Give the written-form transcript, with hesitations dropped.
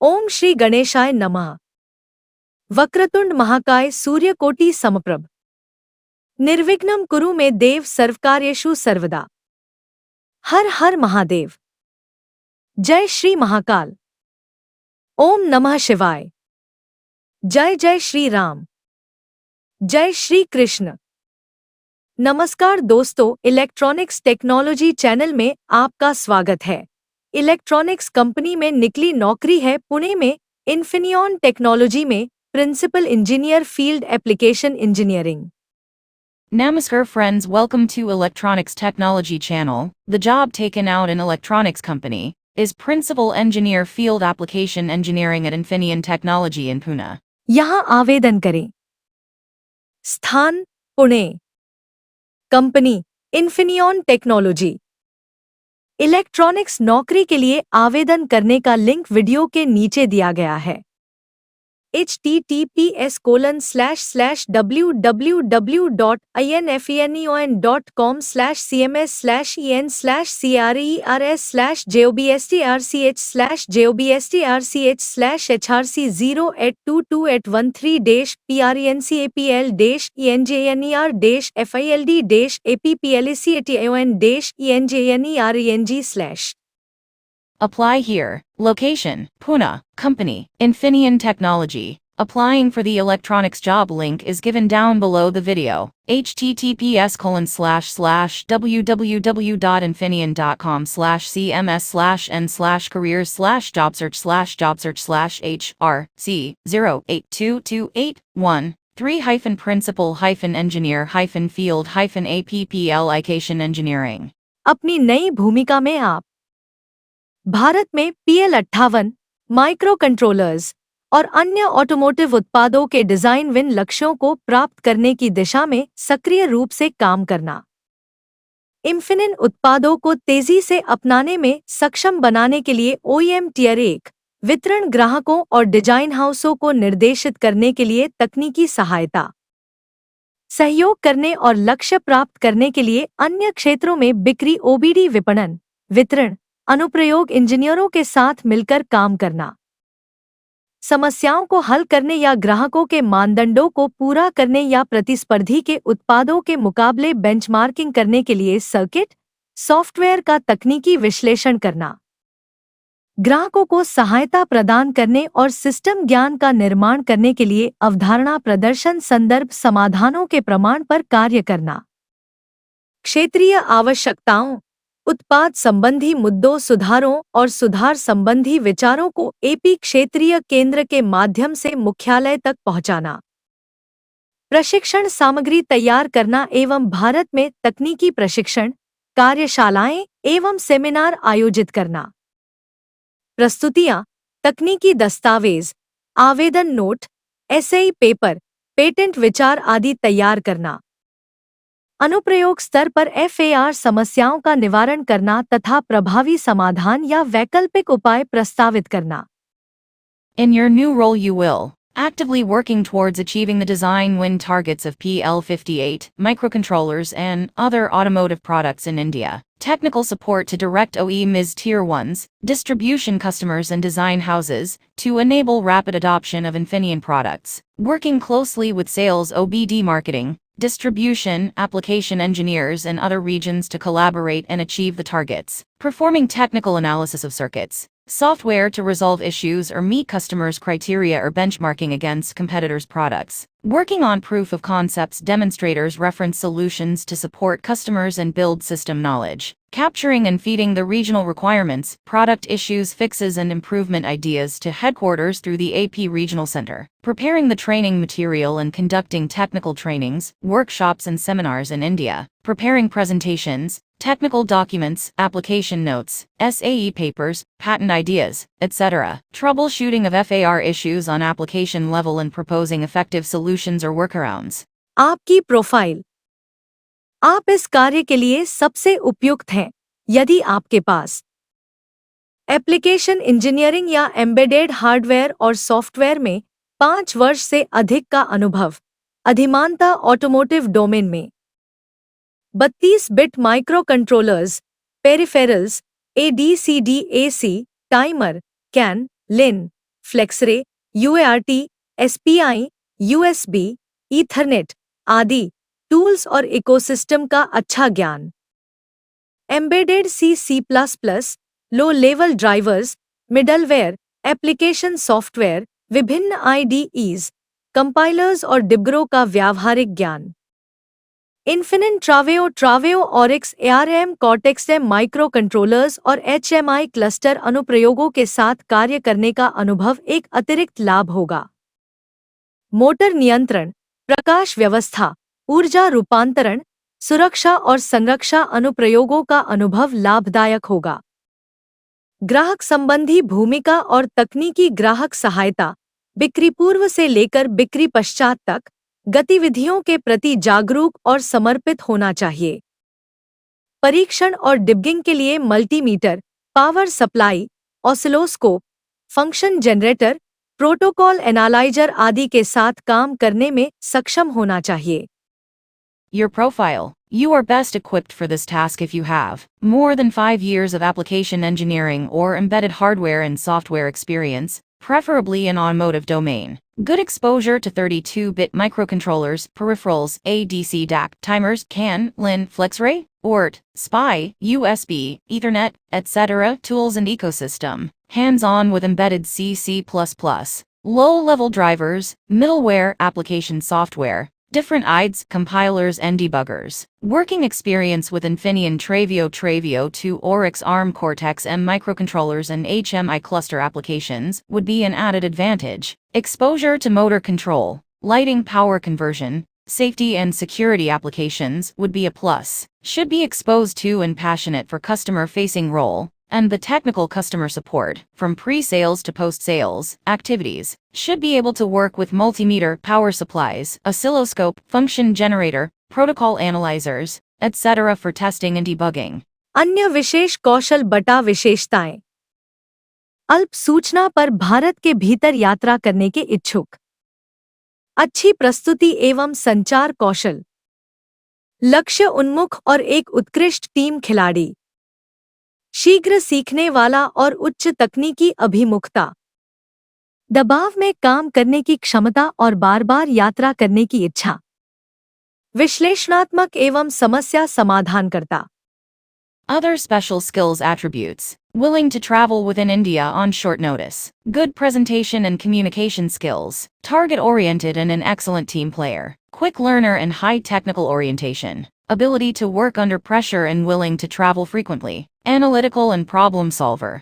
ओम श्री गणेशाय नमः। वक्रतुंड महाकाय सूर्यकोटि समप्रभ। निर्विघ्नं कुरु मे देव सर्वकार्येषु सर्वदा। हर हर महादेव। जय श्री महाकाल। ओम नमः शिवाय। जय जय श्री राम। जय श्री कृष्ण। नमस्कार दोस्तों, इलेक्ट्रॉनिक्स टेक्नोलॉजी चैनल में आपका स्वागत है। इलेक्ट्रॉनिक्स कंपनी में निकली नौकरी है पुणे में, इन्फिनियॉन टेक्नोलॉजी में principal engineer field application engineering. Namaskar friends, welcome to Electronics Technology channel. The job taken out in electronics company is Principal Engineer Field Application Engineering at Infineon Technology in Pune. यहाँ आवेदन करें। स्थान Pune. Company Infineon technology. Electronics नौकरी के लिए आवेदन करने का लिंक वीडियो के नीचे दिया गया है। https://www.infinion.com/cms/en/crc08223-prncapl-engineer-fildh-engineer-fildh-engineer/. Apply here. Location: Pune. Company: Infineon Technology. Applying for the electronics job link is given down below the video. https://www.infinion.com/cms/n/careers/job search/job search/HR-C 082281 3-principal-field-engineering. अपनी नई भूमिका में आप भारत में PL58 माइक्रो कंट्रोलर्स और अन्य ऑटोमोटिव उत्पादों के डिजाइन विन लक्ष्यों को प्राप्त करने की दिशा में सक्रिय रूप से काम करना। इन्फिनियन उत्पादों को तेजी से अपनाने में सक्षम बनाने के लिए OEM टियर 1 वितरण ग्राहकों और डिजाइन हाउसों को निर्देशित करने के लिए तकनीकी सहायता, सहयोग करने और लक्ष्य प्राप्त करने के लिए अन्य क्षेत्रों में बिक्री OBD विपणन, वितरण, अनुप्रयोग इंजीनियरों के साथ मिलकर काम करना। समस्याओं को हल करने या ग्राहकों के मानदंडों को पूरा करने या प्रतिस्पर्धी के उत्पादों के मुकाबले बेंचमार्किंग करने के लिए सर्किट, सॉफ्टवेयर का तकनीकी विश्लेषण करना। ग्राहकों को सहायता प्रदान करने और सिस्टम ज्ञान का निर्माण करने के लिए अवधारणा प्रदर्शन संदर्भ समाधानों के प्रमाण पर कार्य करना। क्षेत्रीय आवश्यकताओं, उत्पाद संबंधी मुद्दों, सुधारों और सुधार संबंधी विचारों को AP क्षेत्रीय केंद्र के माध्यम से मुख्यालय तक पहुंचाना। प्रशिक्षण सामग्री तैयार करना एवं भारत में तकनीकी प्रशिक्षण, कार्यशालाएं एवं सेमिनार आयोजित करना। प्रस्तुतियां, तकनीकी दस्तावेज, आवेदन नोट, SAE पेपर, पेटेंट विचार आदि तैयार करना। अनुप्रयोग स्तर पर FAR समस्याओं का निवारण करना तथा प्रभावी समाधान या वैकल्पिक उपाय प्रस्तावित करना। In your new role you will actively working towards achieving the design win targets of PL58 microcontrollers and other automotive products in India. Technical support to direct OEMs Tier 1s, distribution customers and design houses to enable rapid adoption of Infineon products. Working closely with sales OBD marketing, distribution, application engineers and other regions to collaborate and achieve the targets. Performing technical analysis of circuits, software to resolve issues or meet customers' criteria or benchmarking against competitors' products. Working on proof of concepts, demonstrators reference solutions to support customers and build system knowledge. Capturing and feeding the regional requirements, product issues, fixes and improvement ideas to headquarters through the AP Regional Center. Preparing the training material and conducting technical trainings, workshops and seminars in India. Preparing presentations, technical documents, application notes, SAE papers, patent ideas, etc. Troubleshooting of FAR issues on application level and proposing effective solutions or workarounds. आपकी profile. आप इस कार्य के लिए सबसे उपयुक्त हैं यदि आपके पास एप्लीकेशन इंजीनियरिंग या एम्बेडेड हार्डवेयर और सॉफ्टवेयर में 5 वर्ष से अधिक का अनुभव, अधिमानतः ऑटोमोटिव डोमेन में 32 bit microcontrollers, peripherals, ADC-AC, timer, CAN, LIN, FlexRay, UART, SPI, USB, Ethernet आदि टूल्स और इकोसिस्टम का अच्छा ज्ञान। Embedded C, C plus plus, low level drivers, middleware, application software, विभिन्न आईडीईज, कंपाइलर्स और डिबगरों का व्यावहारिक ज्ञान। Infineon Traveo AURIX ARM Cortex M microcontrollers और एचएमआई क्लस्टर अनुप्रयोगों के साथ कार्य करने का अनुभव एक अतिरिक्त लाभ होगा। मोटर नियंत्रण, प्रकाश व्यवस्था, ऊर्जा रूपांतरण, सुरक्षा और संरक्षा अनुप्रयोगों का अनुभव लाभदायक होगा। ग्राहक संबंधी भूमिका और तकनीकी ग्राहक सहायता, बिक्री पूर्व से लेकर बिक्री पश्चात तक गतिविधियों के प्रति जागरूक और समर्पित होना चाहिए। परीक्षण और डिबगिंग के लिए multimeter, power supply, oscilloscope, function generator, protocol analyser आदि के साथ काम करने में सक्षम होना चाहिए। Your profile. You are best equipped for this task if you have more than 5 years of application engineering or embedded hardware and software experience, preferably in automotive domain. Good exposure to 32-bit microcontrollers, peripherals, ADC DAC, timers, CAN, LIN, FlexRay, ORT, SPI, USB, Ethernet, etc. tools and ecosystem. Hands-on with embedded C, C++. Low-level drivers, middleware, application software. Different IDEs, compilers and debuggers. Working experience with Infineon Travio 2 Oryx ARM Cortex-M microcontrollers and HMI cluster applications would be an added advantage. Exposure to motor control, lighting power conversion, safety and security applications would be a plus. Should be exposed to and passionate for customer-facing role. And the technical customer support, from pre-sales to post-sales activities, should be able to work with multimeter, power supplies, oscilloscope, function generator, protocol analyzers, etc. for testing and debugging. अन्य विशेष कौशल बटा विशेषताएं। अल्प सूचना पर भारत के भीतर यात्रा करने के इच्छुक। अच्छी प्रस्तुति एवं संचार कौशल। लक्ष्य उन्मुख और एक उत्कृष्ट टीम खिलाड़ी। शीघ्र सीखने वाला और उच्च तकनीकी अभिमुखता। दबाव में काम करने की क्षमता और बार-बार यात्रा करने की इच्छा। विश्लेषणात्मक एवं समस्या समाधानकर्ता। Other special skills attributes. Willing to travel within India on short notice. Good presentation and communication skills. Target-oriented and an excellent team player. Quick learner and high technical orientation. Ability to work under pressure and willing to travel frequently. Analytical and problem solver.